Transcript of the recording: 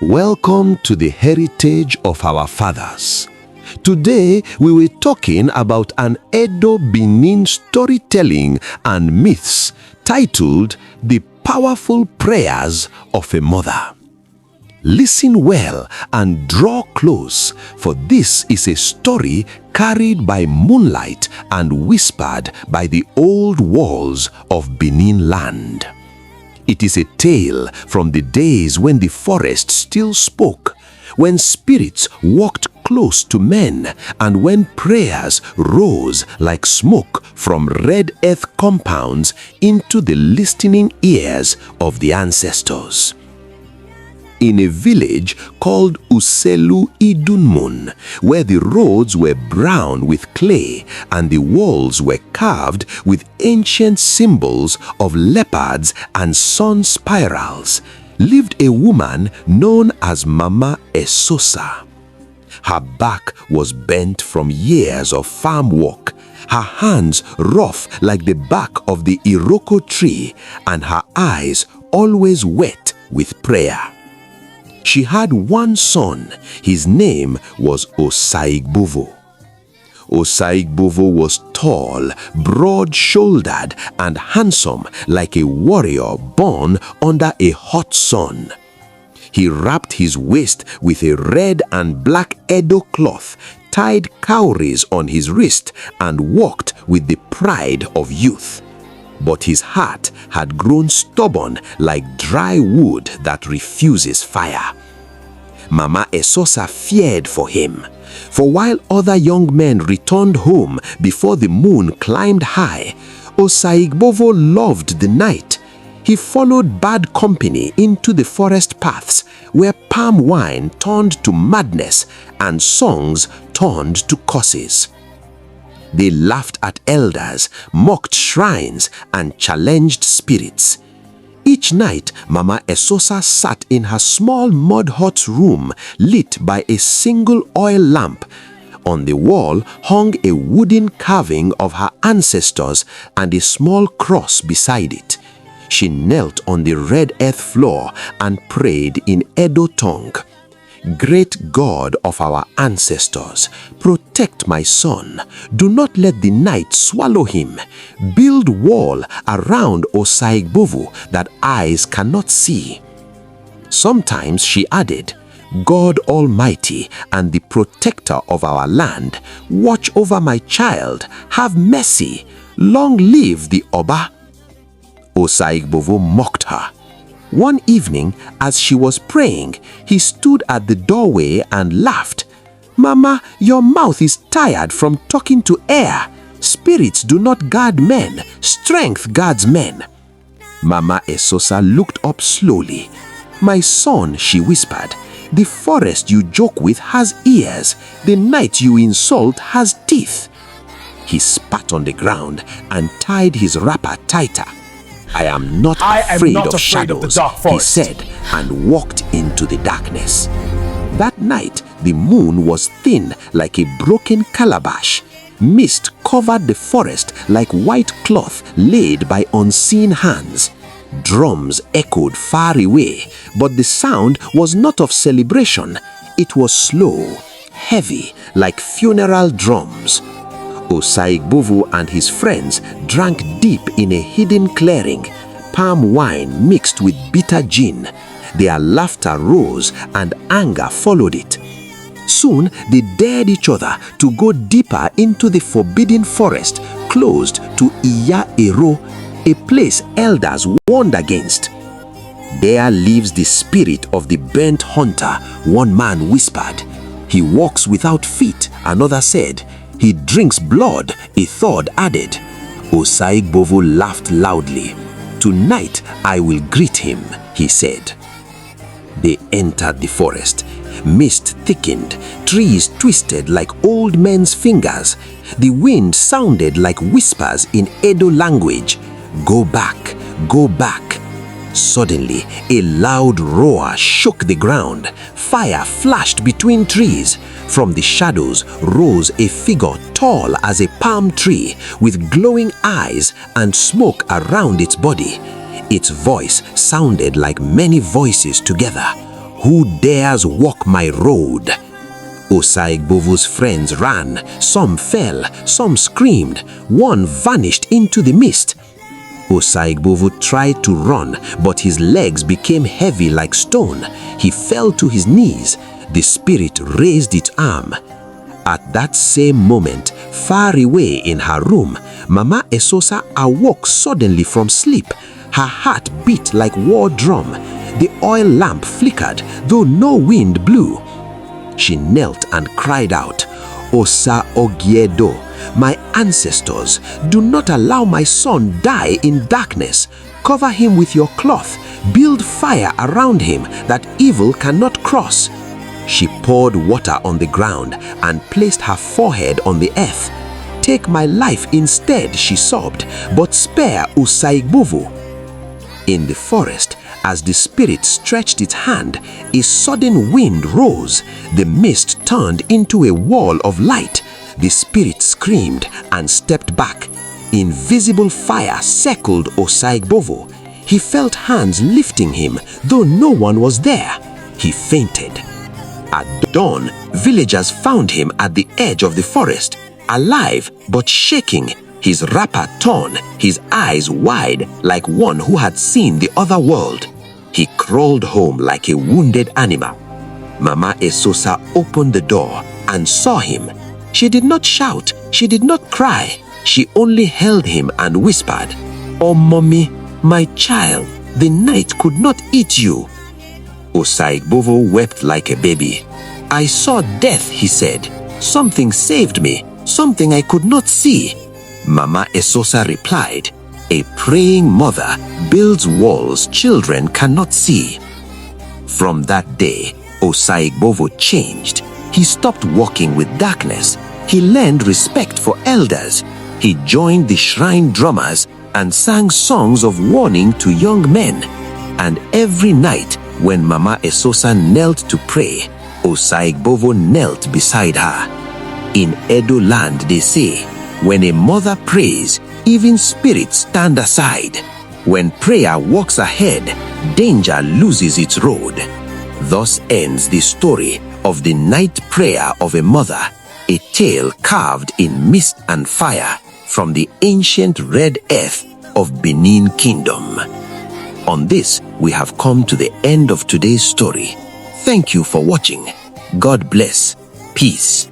Welcome to the heritage of our fathers. Today, we were talking about an Edo-Benin storytelling and myths titled The Powerful Prayers of a Mother. Listen well and draw close, for this is a story carried by moonlight and whispered by the old walls of Benin land. It is a tale from the days when the forest still spoke, when spirits walked close to men, and when prayers rose like smoke from red earth compounds into the listening ears of the ancestors. In a village called Uselu Idunmun, where the roads were brown with clay and the walls were carved with ancient symbols of leopards and sun spirals, lived a woman known as Mama Esosa. Her back was bent from years of farm work, her hands rough like the bark of the iroko tree, and her eyes always wet with prayer. She had one son. His name was Osaigbovo. Osaigbovo was tall, broad-shouldered, and handsome like a warrior born under a hot sun. He wrapped his waist with a red and black Edo cloth, tied cowries on his wrist, and walked with the pride of youth. But his heart had grown stubborn like dry wood that refuses fire. Mama Esosa feared for him, for while other young men returned home before the moon climbed high, Osaigbovo loved the night. He followed bad company into the forest paths, where palm wine turned to madness and songs turned to curses. They laughed at elders, mocked shrines, and challenged spirits. Each night, Mama Esosa sat in her small mud hut room lit by a single oil lamp. On the wall hung a wooden carving of her ancestors and a small cross beside it. She knelt on the red earth floor and prayed in Edo tongue. Great God of our ancestors, protect my son. Do not let the night swallow him. Build wall around Osaigbovo that eyes cannot see. Sometimes she added, God Almighty and the protector of our land, watch over my child. Have mercy. Long live the Oba. Osaigbovo mocked her. One evening, as she was praying, he stood at the doorway and laughed. Mama, your mouth is tired from talking to air. Spirits do not guard men, strength guards men. Mama Esosa looked up slowly. My son, she whispered, the forest you joke with has ears. The night you insult has teeth. He spat on the ground and tied his wrapper tighter. I am not afraid of shadows, he said, and walked into the darkness. That night, the moon was thin like a broken calabash. Mist covered the forest like white cloth laid by unseen hands. Drums echoed far away, but the sound was not of celebration. It was slow, heavy, like funeral drums. Osaigbovo and his friends drank deep in a hidden clearing, palm wine mixed with bitter gin. Their laughter rose and anger followed it. Soon they dared each other to go deeper into the forbidden forest closed to Iya Ero, a place elders warned against. There lives the spirit of the burnt hunter, one man whispered. He walks without feet, another said. He drinks blood, a third added. Osaigbovo laughed loudly. Tonight I will greet him, he said. They entered the forest. Mist thickened, trees twisted like old men's fingers. The wind sounded like whispers in Edo language. Go back, go back. Suddenly, a loud roar shook the ground. Fire flashed between trees. From the shadows rose a figure tall as a palm tree, with glowing eyes and smoke around its body. Its voice sounded like many voices together. Who dares walk my road? Osaigbovo's friends ran. Some fell, some screamed. One vanished into the mist. Osaigbovo tried to run, but his legs became heavy like stone. He fell to his knees. The spirit raised its arm. At that same moment, far away in her room, Mama Esosa awoke suddenly from sleep. Her heart beat like war drum. The oil lamp flickered, though no wind blew. She knelt and cried out, "Osa Ogiedo, my ancestors, do not allow my son die in darkness. Cover him with your cloth. Build fire around him that evil cannot cross." She poured water on the ground and placed her forehead on the earth. "Take my life instead," she sobbed, "but spare Osaigbovo." In the forest, as the spirit stretched its hand, a sudden wind rose. The mist turned into a wall of light. The spirit screamed and stepped back. Invisible fire circled Osaigbovo. He felt hands lifting him, though no one was there. He fainted. At dawn, villagers found him at the edge of the forest, alive but shaking, his wrapper torn, his eyes wide like one who had seen the other world. He crawled home like a wounded animal. Mama Esosa opened the door and saw him. She did not shout, she did not cry. She only held him and whispered, "Oh, mommy, my child, the night could not eat you." Osaigbovo wept like a baby. "I saw death," he said. "Something saved me, something I could not see." Mama Esosa replied, "A praying mother builds walls children cannot see." From that day, Osaigbovo changed. He stopped walking with darkness. He learned respect for elders. He joined the shrine drummers and sang songs of warning to young men. And every night, when Mama Esosa knelt to pray, Osaigbovo knelt beside her. In Edo land, they say, when a mother prays, even spirits stand aside. When prayer walks ahead, danger loses its road. Thus ends the story of the night prayer of a mother, a tale carved in mist and fire from the ancient red earth of Benin Kingdom. On this, we have come to the end of today's story. Thank you for watching. God bless. Peace.